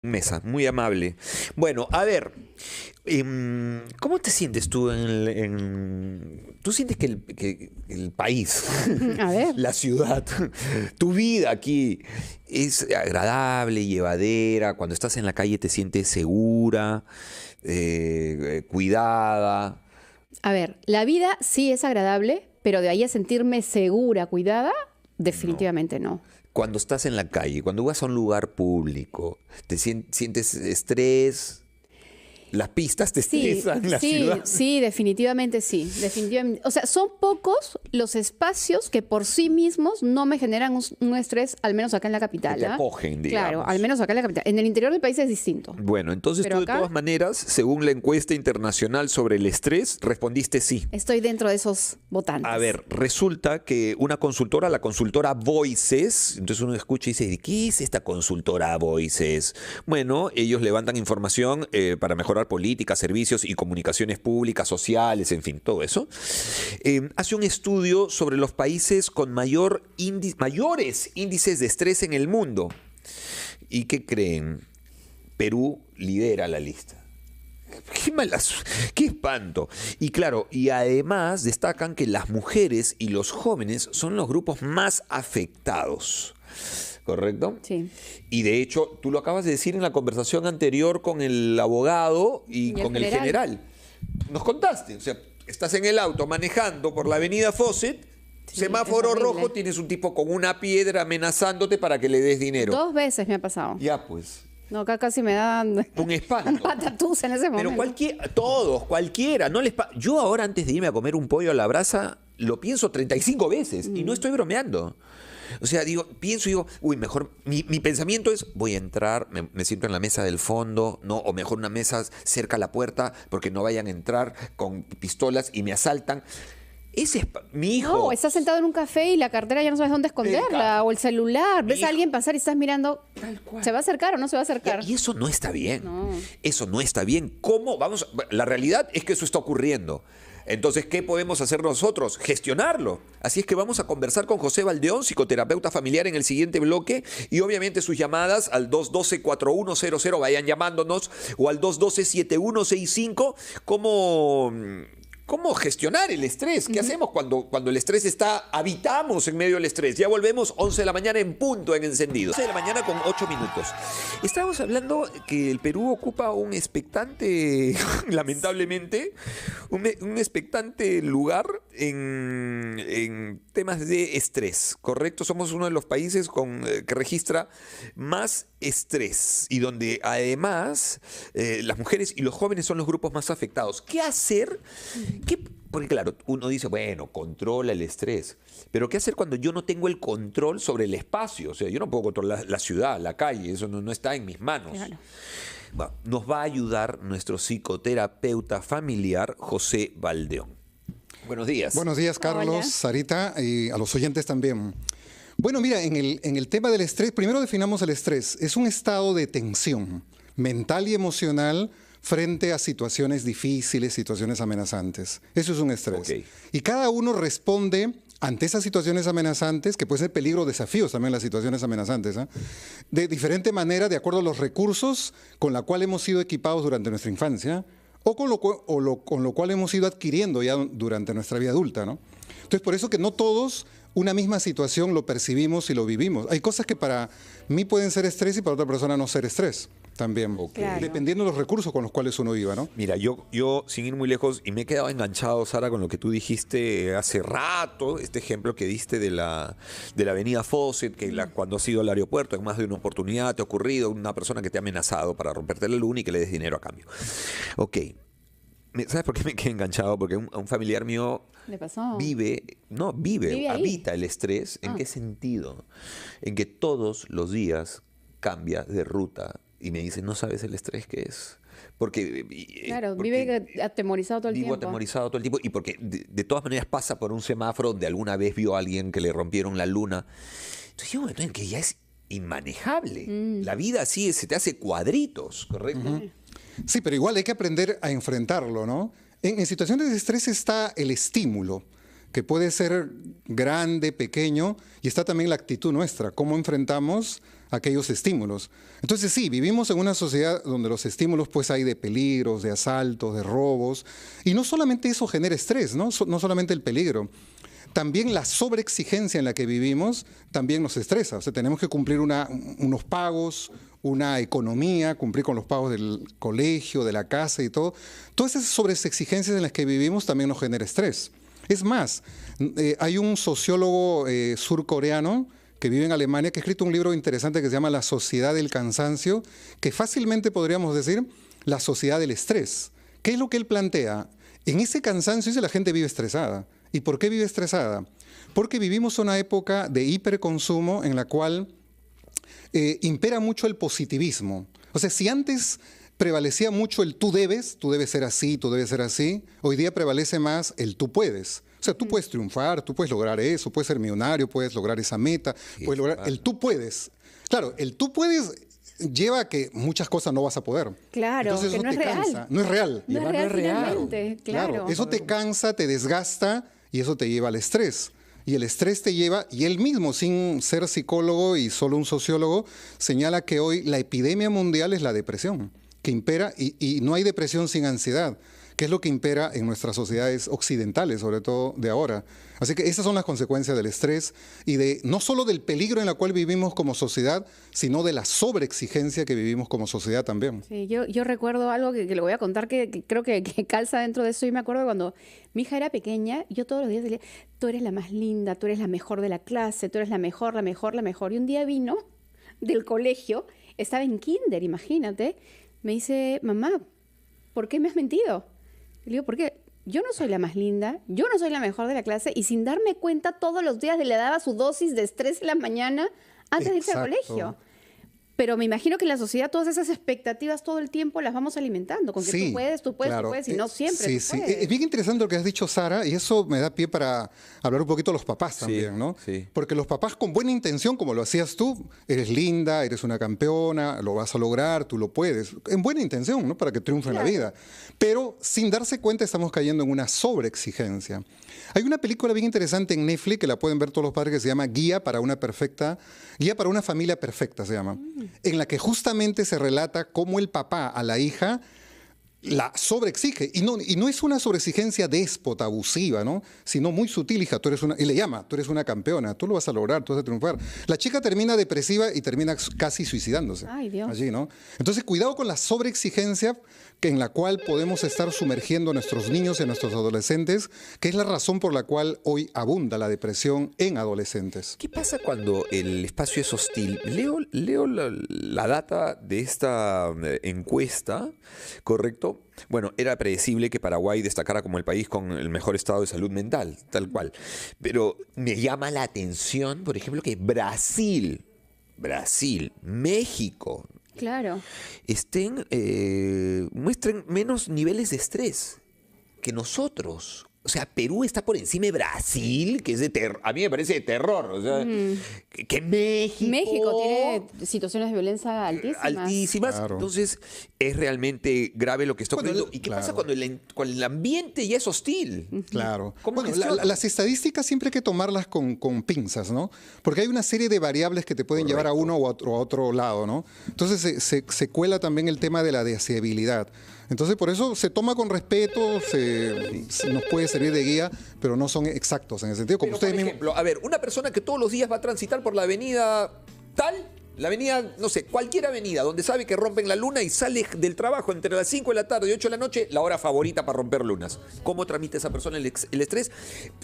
Mesa, muy amable. Bueno, a ver, ¿cómo te sientes tú ¿Tú sientes que el país, A ver. la ciudad, tu vida aquí es agradable, llevadera? Cuando estás en la calle te sientes segura, cuidada. A ver, la vida sí es agradable, pero de ahí a sentirme segura, cuidada, No. definitivamente no. Cuando estás en la calle, cuando vas a un lugar público, ¿te sientes estrés? ¿Las pistas te Sí, estresan, la sí, ciudad? sí, definitivamente sí, definitivamente. O sea, son pocos los espacios que por sí mismos no me generan un estrés, al menos acá en la Que capital. te ¿Ah? acogen, Claro, digamos. al menos acá en la capital. En el interior del país es distinto. Bueno, entonces Pero tú de acá todas maneras, según la encuesta internacional sobre el estrés, respondiste sí. estoy dentro de esos A votantes. ver, resulta que una consultora, la consultora Voices, entonces uno escucha y dice, ¿qué es esta consultora Voices? Bueno, ellos levantan información para mejorar políticas, servicios y comunicaciones públicas, sociales, en fin, todo eso. Hace un estudio sobre los países con mayores índices de estrés en el mundo. ¿Y qué creen? Perú lidera la lista. Qué espanto. Y claro, y además destacan que las mujeres y los jóvenes son los grupos más afectados. ¿Correcto? Sí. Y de hecho, tú lo acabas de decir en la conversación anterior con el abogado y Y el con el general. general. Nos contaste, o sea, estás en el auto manejando por la avenida Fawcett, Sí, semáforo es horrible. rojo, tienes un tipo con una piedra amenazándote para que le des dinero. 2 veces me ha pasado. Ya pues, No, acá casi me dan un espanto. patatús en ese Pero momento. todos, cualquiera, no yo ahora antes de irme a comer un pollo a la brasa, lo pienso 35 veces y no estoy bromeando. O sea, pienso y digo, uy, mejor, mi pensamiento es, voy a entrar, me siento en la mesa del fondo, ¿no? O mejor una mesa cerca a la puerta, porque no vayan a entrar con pistolas y me asaltan. Mi hijo. No, estás sentado en un café y la cartera ya no sabes dónde esconderla, o el celular. Mi Ves hijo. a alguien pasar y estás mirando, Tal cual. ¿se va a acercar o no se va a acercar? Y eso no está bien. No. Eso no está bien. ¿Cómo vamos? La realidad es que eso está ocurriendo. Entonces, ¿qué podemos hacer nosotros? Gestionarlo. Así es que vamos a conversar con José Valdeón, psicoterapeuta familiar, en el siguiente bloque. Y obviamente sus llamadas al 212-4100, vayan llamándonos, o al 212-7165. ¿Cómo gestionar el estrés? ¿Qué hacemos cuando el estrés habitamos en medio del estrés? Ya volvemos, 11 de la mañana en punto, en encendido. 11 de la mañana con 8 minutos. Estábamos hablando que el Perú ocupa un expectante, lamentablemente, un expectante lugar en temas de estrés, ¿correcto? Somos uno de los países que registra más estrés y donde además las mujeres y los jóvenes son los grupos más afectados. ¿Qué hacer? Porque claro, uno dice, bueno, controla el estrés, pero ¿qué hacer cuando yo no tengo el control sobre el espacio? O sea, yo no puedo controlar la ciudad, la calle, eso no está en mis manos. Claro. Bueno, nos va a ayudar nuestro psicoterapeuta familiar, José Valdeón. Buenos días. Buenos días, Carlos, Hola. Sarita, y a los oyentes también. Bueno, mira, en el tema del estrés, primero definamos el estrés. Es un estado de tensión mental y emocional frente a situaciones difíciles, situaciones amenazantes. Eso es un estrés. Ok. Y cada uno responde ante esas situaciones amenazantes, que pueden ser peligro o desafíos también las situaciones amenazantes, ¿eh? De diferente manera, de acuerdo a los recursos con la cual hemos sido equipados durante nuestra infancia, o con lo cual hemos ido adquiriendo ya durante nuestra vida adulta, ¿no? Entonces, por eso que no todos una misma situación lo percibimos y lo vivimos. Hay cosas que para mí pueden ser estrés y para otra persona no ser estrés también, Ok. Claro. dependiendo de los recursos con los cuales uno viva, ¿no? Mira, yo sin ir muy lejos, y me he quedado enganchado, Sara, con lo que tú dijiste hace rato, este ejemplo que diste de la avenida Fawcett, que cuando has ido al aeropuerto en más de una oportunidad te ha ocurrido una persona que te ha amenazado para romperte la luna y que le des dinero a cambio. Ok. ¿Sabes por qué me quedé enganchado? Porque un familiar mío ¿Le pasó? vive, ¿Vive ahí? habita el estrés. ¿En qué sentido? En que todos los días cambia de ruta y me dice, no sabes el estrés que es. Porque, Claro, porque vive atemorizado todo el vivo tiempo. atemorizado todo el tiempo y porque de todas maneras pasa por un semáforo donde alguna vez vio a alguien que le rompieron la luna. Entonces llega un momento en que ya es inmanejable. La vida así se te hace cuadritos, ¿correcto? Sí, pero igual hay que aprender a enfrentarlo, ¿no? En situaciones de estrés está el estímulo, que puede ser grande, pequeño, y está también la actitud nuestra, cómo enfrentamos aquellos estímulos. Entonces sí, vivimos en una sociedad donde los estímulos pues hay de peligros, de asaltos, de robos, y no solamente eso genera estrés, ¿no? No solamente el peligro. También la sobreexigencia en la que vivimos también nos estresa. O sea, tenemos que cumplir unos pagos, una economía, cumplir con los pagos del colegio, de la casa y todo. Todas esas sobreexigencias en las que vivimos también nos genera estrés. Es más, hay un sociólogo surcoreano que vive en Alemania, que ha escrito un libro interesante que se llama La sociedad del cansancio, que fácilmente podríamos decir la sociedad del estrés. ¿Qué es lo que él plantea? En ese cansancio dice la gente vive estresada. ¿Y por qué vive estresada? Porque vivimos una época de hiperconsumo en la cual impera mucho el positivismo. O sea, si antes prevalecía mucho el tú debes ser así, tú debes ser así, hoy día prevalece más el tú puedes. O sea, tú puedes triunfar, tú puedes lograr eso, puedes ser millonario, puedes lograr esa meta, puedes lograr el tú puedes. Claro, el tú puedes lleva a que muchas cosas no vas a poder. Claro, entonces que eso no es te real. cansa. No es real. No es real finalmente, claro. Eso te cansa, te desgasta y eso te lleva al estrés. Y el estrés te lleva, y él mismo, sin ser psicólogo y solo un sociólogo, señala que hoy la epidemia mundial es la depresión, que impera, y no hay depresión sin ansiedad, que es lo que impera en nuestras sociedades occidentales, sobre todo de ahora. Así que esas son las consecuencias del estrés y de no solo del peligro en el cual vivimos como sociedad, sino de la sobreexigencia que vivimos como sociedad también. Sí, yo recuerdo algo que le voy a contar que creo que calza dentro de eso. Y me acuerdo cuando mi hija era pequeña, yo todos los días decía, tú eres la más linda, tú eres la mejor de la clase, tú eres la mejor, la mejor, la mejor. Y un día vino del colegio, estaba en kinder, imagínate, me dice, mamá, ¿por qué me has mentido? Le digo, ¿por qué? Yo no soy la más linda, yo no soy la mejor de la clase, y sin darme cuenta todos los días le daba su dosis de estrés en la mañana antes de irse al colegio. Pero me imagino que en la sociedad todas esas expectativas todo el tiempo las vamos alimentando, con que Sí, tú puedes, y no siempre Sí, tú sí. puedes. Es bien interesante lo que has dicho, Sara, y eso me da pie para hablar un poquito de los papás también, ¿no? Sí. Porque los papás con buena intención, como lo hacías tú, eres linda, eres una campeona, lo vas a lograr, tú lo puedes, en buena intención, ¿no? Para que triunfe en la vida. Pero sin darse cuenta estamos cayendo en una sobreexigencia. Hay una película bien interesante en Netflix, que la pueden ver todos los padres, que se llama Guía para una familia perfecta, se llama, en la que justamente se relata cómo el papá a la hija la sobreexige, y no es una sobreexigencia déspota, abusiva, ¿no? Sino muy sutil, hija, y le llama, tú eres una campeona, tú lo vas a lograr, tú vas a triunfar. La chica termina depresiva y termina casi suicidándose. Ay, Dios. Allí, ¿no? Entonces, cuidado con la sobreexigencia en la cual podemos estar sumergiendo a nuestros niños y a nuestros adolescentes, que es la razón por la cual hoy abunda la depresión en adolescentes. ¿Qué pasa cuando el espacio es hostil? Leo la data de esta encuesta, ¿correcto? Bueno, era predecible que Paraguay destacara como el país con el mejor estado de salud mental, tal cual. Pero me llama la atención, por ejemplo, que Brasil, México, Claro. muestren menos niveles de estrés que nosotros. O sea, Perú está por encima de Brasil, que es de terror. A mí me parece de terror. O sea, que México. México tiene situaciones de violencia altísimas. Altísimas. Claro. Entonces, es realmente grave lo que está Bueno, ocurriendo. ¿Y qué claro. pasa cuando el ambiente ya es hostil? Claro. ¿Cómo Bueno, gestiona? las estadísticas siempre hay que tomarlas con pinzas, ¿no? Porque hay una serie de variables que te pueden llevar a uno o a otro lado, ¿no? Entonces se cuela también el tema de la deseabilidad. Entonces, por eso se toma con respeto, nos puede servir de guía, pero no son exactos en ese sentido. Como Pero, ustedes por mismos. ejemplo, a ver, una persona que todos los días va a transitar por la avenida tal, la avenida, no sé, cualquier avenida, donde sabe que rompen la luna y sale del trabajo entre las 5 de la tarde y 8 de la noche, la hora favorita para romper lunas. ¿Cómo tramita esa persona el estrés?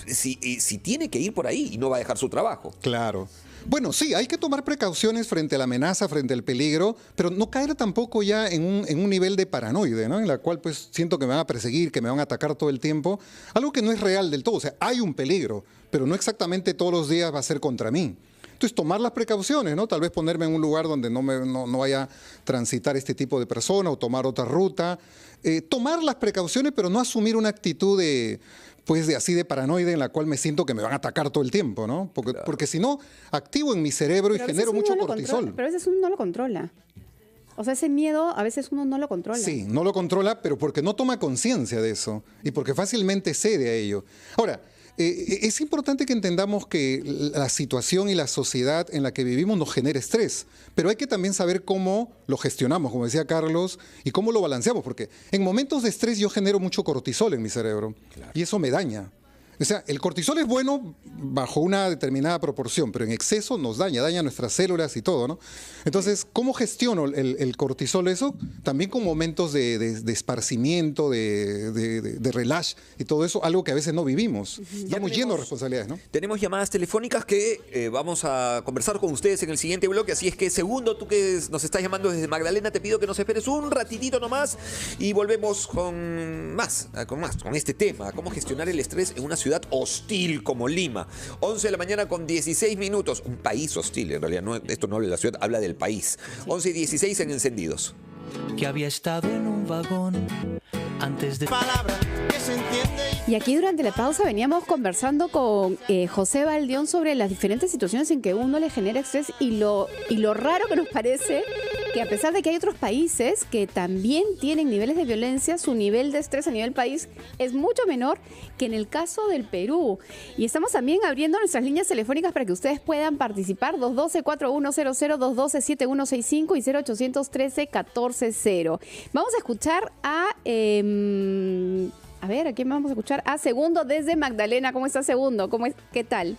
Si tiene que ir por ahí y no va a dejar su trabajo. Claro. Bueno, sí, hay que tomar precauciones frente a la amenaza, frente al peligro, pero no caer tampoco ya en un nivel de paranoide, ¿no? En la cual pues siento que me van a perseguir, que me van a atacar todo el tiempo, algo que no es real del todo. O sea, hay un peligro, pero no exactamente todos los días va a ser contra mí. Entonces, tomar las precauciones, ¿no? Tal vez ponerme en un lugar donde no vaya a transitar este tipo de persona o tomar otra ruta. Tomar las precauciones, pero no asumir una actitud de así de paranoide en la cual me siento que me van a atacar todo el tiempo, ¿no? Porque si no, activo en mi cerebro y Pero a veces genero uno mucho no lo cortisol. controla, pero a veces uno no lo controla. O sea, ese miedo a veces uno no lo controla. Sí, no lo controla, pero porque no toma conciencia de eso y porque fácilmente cede a ello. Ahora, Es importante que entendamos que la situación y la sociedad en la que vivimos nos genera estrés, pero hay que también saber cómo lo gestionamos, como decía Carlos, y cómo lo balanceamos, porque en momentos de estrés yo genero mucho cortisol en mi cerebro, y eso me daña. O sea, el cortisol es bueno bajo una determinada proporción, pero en exceso nos daña nuestras células y todo, ¿no? Entonces, ¿cómo gestiono el cortisol eso? También con momentos de esparcimiento, de relax y todo eso, algo que a veces no vivimos. Estamos llenos de responsabilidades, ¿no? Tenemos llamadas telefónicas que vamos a conversar con ustedes en el siguiente bloque, así es que Segundo, tú que nos estás llamando desde Magdalena, te pido que nos esperes un ratitito nomás y volvemos con con este tema, cómo gestionar el estrés en una ciudad hostil como Lima. 11 de la mañana con 16 minutos. Un país hostil, en realidad. No, esto no habla de la ciudad, habla del país. 11 y 16 en Encendidos. Que había estado en un vagón antes de palabra que se entiende. Y aquí durante la pausa veníamos conversando con José Baldión sobre las diferentes situaciones en que uno le genera estrés y lo raro que nos parece que a pesar de que hay otros países que también tienen niveles de violencia, su nivel de estrés a nivel país es mucho menor que en el caso del Perú. Y estamos también abriendo nuestras líneas telefónicas para que ustedes puedan participar. 212-4100, 212-7165 y 0813-140. Vamos a escuchar a ver, ¿a quién vamos a escuchar? A Segundo desde Magdalena. ¿Cómo está Segundo? ¿Qué tal?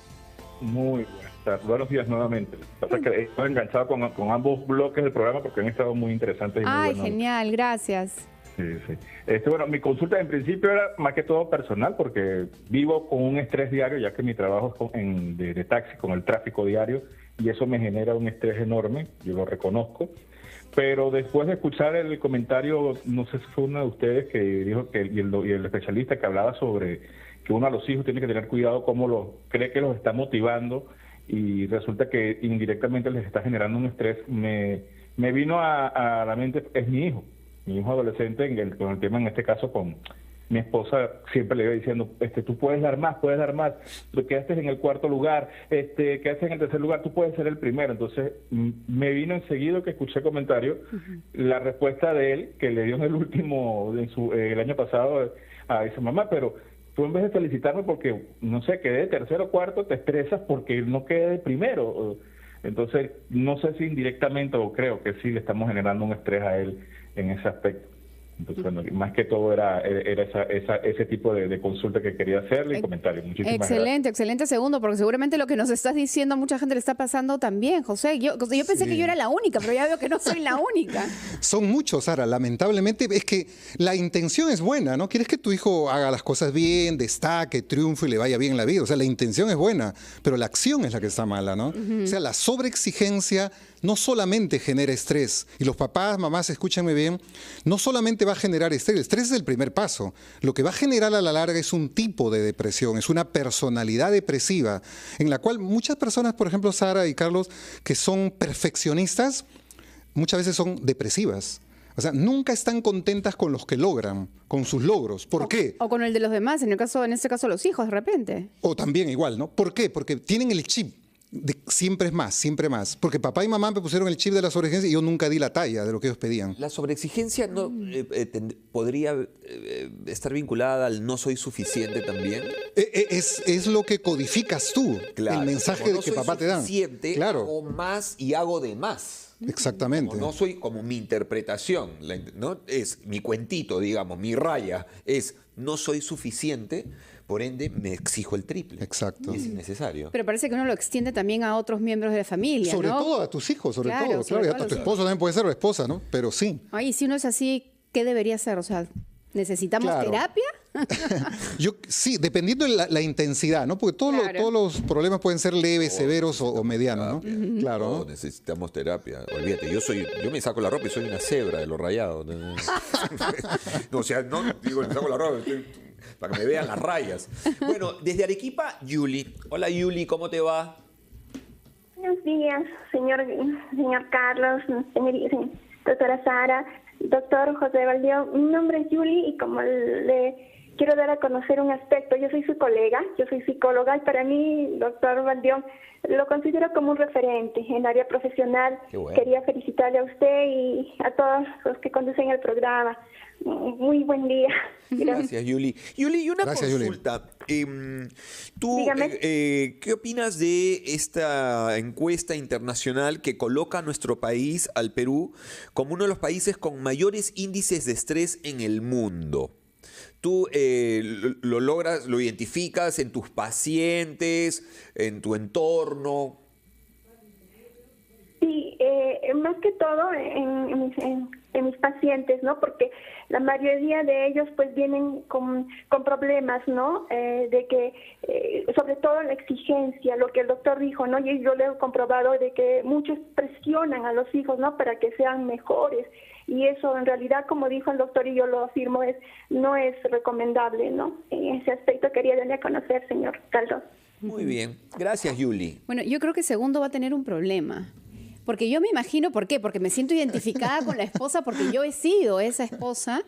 Muy buenas tardes. Buenos días nuevamente. Pasa que estoy enganchado con ambos bloques del programa porque han estado muy interesantes. Y Ay, muy buenos. Genial, gracias. Sí. Bueno, mi consulta en principio era más que todo personal porque vivo con un estrés diario, ya que mi trabajo es de taxi, con el tráfico diario, y eso me genera un estrés enorme, yo lo reconozco. Pero después de escuchar el comentario, no sé si fue uno de ustedes que dijo que y el especialista que hablaba sobre que uno a los hijos tiene que tener cuidado cómo cree que los está motivando y resulta que indirectamente les está generando un estrés, me vino a la mente, es mi hijo adolescente, con el tema en este caso con mi esposa, siempre le iba diciendo, tú puedes dar más, tú quedaste en el cuarto lugar, quedaste en el tercer lugar, tú puedes ser el primero. Entonces me vino enseguida que escuché el comentario, la respuesta de él, que le dio en el último, el año pasado, a esa mamá, pero tú en vez de felicitarme porque, no sé, quedé de tercero o cuarto, te estresas porque no quedé de primero. Entonces, no sé si indirectamente o creo que sí le estamos generando un estrés a él en ese aspecto. Entonces, bueno, más que todo era ese tipo de consulta que quería hacerle y comentario. Muchísimas gracias. Excelente Segundo, porque seguramente lo que nos estás diciendo a mucha gente le está pasando también, José. Yo pensé que yo era la única, pero ya veo que no soy la única. Son muchos, Sara. Lamentablemente es que la intención es buena, ¿no? Quieres que tu hijo haga las cosas bien, destaque, triunfe y le vaya bien en la vida. O sea, la intención es buena, pero la acción es la que está mala, ¿no? O sea, la sobreexigencia no solamente genera estrés, y los papás, mamás, escúchenme bien, no solamente va a generar estrés, el estrés es el primer paso. Lo que va a generar a la larga es un tipo de depresión, es una personalidad depresiva, en la cual muchas personas, por ejemplo, Sara y Carlos, que son perfeccionistas, muchas veces son depresivas. O sea, nunca están contentas con los que logran, con sus logros. ¿Por qué? O con el de los demás, en este caso los hijos, de repente. O también igual, ¿no? ¿Por qué? Porque tienen el chip. Siempre es más, siempre más. Porque papá y mamá me pusieron el chip de la sobreexigencia y yo nunca di la talla de lo que ellos pedían. La sobreexigencia no podría estar vinculada al no soy suficiente también. Es lo que codificas tú, claro, el mensaje no que papá te dan. Claro. Hago más y hago de más. Exactamente. Como no soy como mi interpretación, ¿no? Es mi cuentito, digamos, mi raya es no soy suficiente. Por ende, me exijo el triple. Exacto. Y es innecesario. Pero parece que uno lo extiende también a otros miembros de la familia, sobre ¿no? todo a tus hijos, sobre todo. Sobre Claro, y todo a tu esposo también puede ser o esposa, ¿no? Pero sí. Ay, si uno es así, ¿qué debería hacer? O sea, ¿necesitamos terapia? Sí, dependiendo de la intensidad, ¿no? Porque todos los problemas pueden ser leves, severos o medianos, ¿no? Claro. No, necesitamos terapia. Olvídate, yo me saco la ropa y soy una cebra de los rayados. No, o sea, no digo, me saco la ropa, para que me vean las rayas. Bueno, desde Arequipa, Yuli. Hola, Yuli, ¿cómo te va? Buenos días, señor Carlos, doctora Sara, doctor José Baldión. Mi nombre es Yuli y como le quiero dar a conocer un aspecto, yo soy su colega, yo soy psicóloga y para mí, doctor Baldión, lo considero como un referente en el área profesional. Qué bueno. Quería felicitarle a usted y a todos los que conducen el programa. Muy buen día. Gracias, Yuli. Yuli, y una Gracias, Yuli. consulta. ¿Tú Dígame. qué opinas de esta encuesta internacional que coloca a nuestro país, al Perú, como uno de los países con mayores índices de estrés en el mundo? ¿Tú lo logras, lo identificas en tus pacientes, en tu entorno? Sí, más que todo en mis pacientes, ¿no? Porque la mayoría de ellos pues vienen con problemas, ¿no? De que, sobre todo la exigencia, lo que el doctor dijo, ¿no? Y yo lo he comprobado de que muchos presionan a los hijos, ¿no? Para que sean mejores. Y eso en realidad, como dijo el doctor y yo lo afirmo, no es recomendable, ¿no? En ese aspecto quería darle a conocer, señor Carlos. Muy bien. Gracias, Yuli. Bueno, yo creo que segundo va a tener un problema. Porque yo me imagino, ¿por qué? Porque me siento identificada con la esposa, porque yo he sido esa esposa.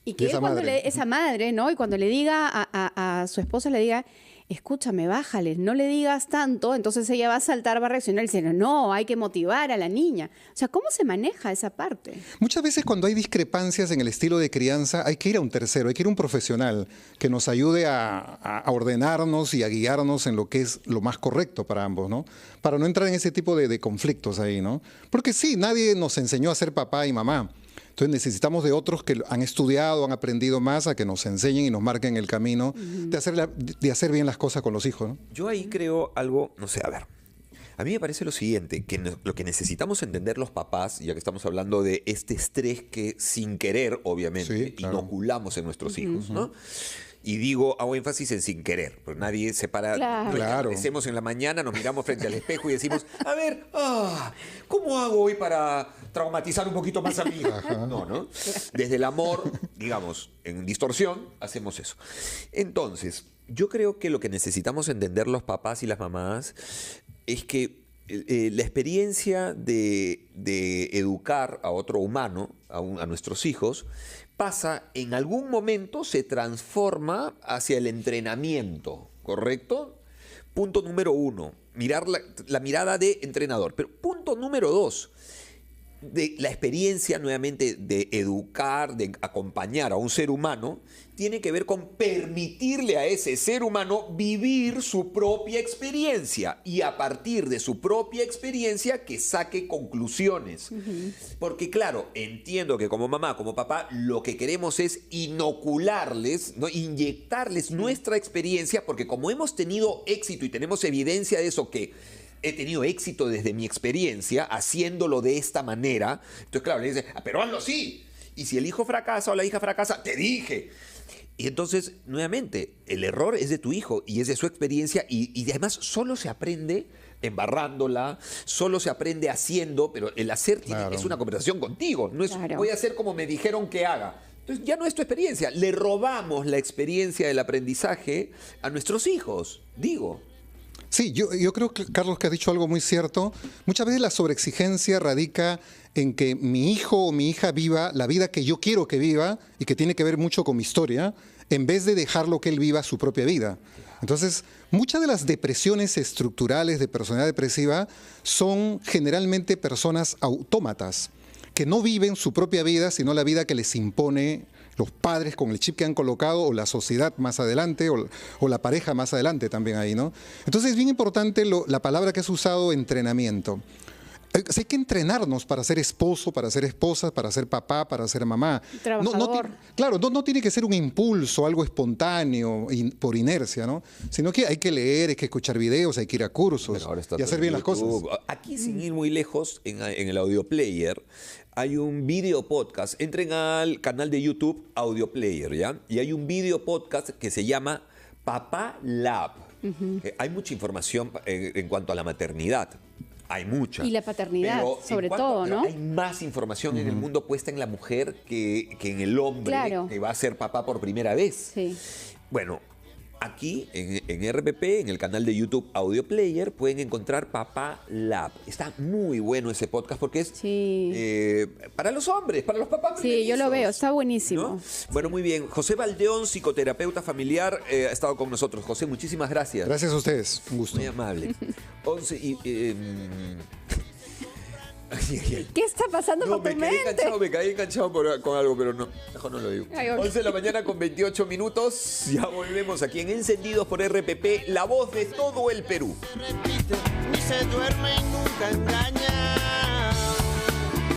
Y que esa él cuando madre. esa madre, ¿no? Y cuando le diga a su esposa, le diga, escúchame, bájale, no le digas tanto, entonces ella va a saltar, va a reaccionar y decir, no, hay que motivar a la niña. O sea, ¿cómo se maneja esa parte? Muchas veces cuando hay discrepancias en el estilo de crianza, hay que ir a un tercero, hay que ir a un profesional que nos ayude a ordenarnos y a guiarnos en lo que es lo más correcto para ambos, ¿no? Para no entrar en ese tipo de conflictos ahí, ¿no? Porque sí, nadie nos enseñó a ser papá y mamá. Entonces necesitamos de otros que han estudiado, han aprendido más, a que nos enseñen y nos marquen el camino de hacer bien las cosas con los hijos, ¿no? Yo ahí creo algo, no sé, a ver. A mí me parece lo siguiente, que lo que necesitamos entender los papás, ya que estamos hablando de este estrés que sin querer, obviamente, Sí, claro. inoculamos en nuestros hijos, ¿no? Y hago énfasis en sin querer, porque nadie se para. Claro. No es que Claro. amanecemos en la mañana, nos miramos frente al espejo y decimos, a ver, ¿cómo hago hoy para traumatizar un poquito más a mi hija? No, ¿no? Desde el amor, digamos, en distorsión, hacemos eso. Entonces, yo creo que lo que necesitamos entender los papás y las mamás es que la experiencia de educar a otro humano, a nuestros hijos, pasa, en algún momento se transforma hacia el entrenamiento, ¿correcto? Punto número 1, mirar la mirada de entrenador. Pero punto número 2, de la experiencia nuevamente de educar, de acompañar a un ser humano, tiene que ver con permitirle a ese ser humano vivir su propia experiencia y a partir de su propia experiencia que saque conclusiones. Porque claro, entiendo que como mamá, como papá, lo que queremos es inocularles, ¿no? Inyectarles nuestra experiencia, porque como hemos tenido éxito y tenemos evidencia de eso, que he tenido éxito desde mi experiencia haciéndolo de esta manera, entonces claro, le dice, pero hazlo así. Y si el hijo fracasa o la hija fracasa, te dije. Y entonces, nuevamente, el error es de tu hijo y es de su experiencia y además solo se aprende embarrándola, solo se aprende haciendo, pero el hacer Claro. es una conversación contigo, no es Claro. voy a hacer como me dijeron que haga. Entonces ya no es tu experiencia, le robamos la experiencia del aprendizaje a nuestros hijos, digo. Sí, yo creo, Carlos, que has dicho algo muy cierto. Muchas veces la sobreexigencia radica en que mi hijo o mi hija viva la vida que yo quiero que viva y que tiene que ver mucho con mi historia, en vez de dejarlo que él viva su propia vida. Entonces, muchas de las depresiones estructurales de personalidad depresiva son generalmente personas autómatas, que no viven su propia vida, sino la vida que les impone los padres con el chip que han colocado, o la sociedad más adelante, o la pareja más adelante también ahí, ¿no? Entonces es bien importante la palabra que has usado, entrenamiento. Hay que entrenarnos para ser esposo, para ser esposa, para ser papá, para ser mamá. Trabajador. Claro, no tiene que ser un impulso, algo espontáneo, por inercia, ¿no? Sino que hay que leer, hay que escuchar videos, hay que ir a cursos Bueno, ahora está y todo hacer en bien las cosas. YouTube. Aquí, sin ir muy lejos, en el Audio Player, hay un video podcast. Entren al canal de YouTube Audio Player, ¿ya? Y hay un video podcast que se llama Papá Lab. Hay mucha información en cuanto a la maternidad. Hay mucha. Y la paternidad, Pero sobre todo, pero ¿no? hay más información en el mundo puesta en la mujer que en el hombre Claro. que va a ser papá por primera vez. Sí. Bueno, aquí en RPP, en el canal de YouTube Audio Player, pueden encontrar Papá Lab. Está muy bueno ese podcast porque es Sí. para los hombres, para los papás. Sí, yo lo primerizos, veo, está buenísimo. ¿no? Bueno, muy bien. José Valdeón, psicoterapeuta familiar, ha estado con nosotros. José, muchísimas gracias. Gracias a ustedes, un gusto. Muy amable. ¿Qué está pasando No, por tu me quedé mente? enganchado, me quedé enganchado con algo, pero no, mejor no lo digo. Ay, ok. 11 de la mañana con 28 minutos. Ya volvemos aquí en Encendidos por RPP, la voz de todo el Perú. Repite, ni se duerme y nunca engaña.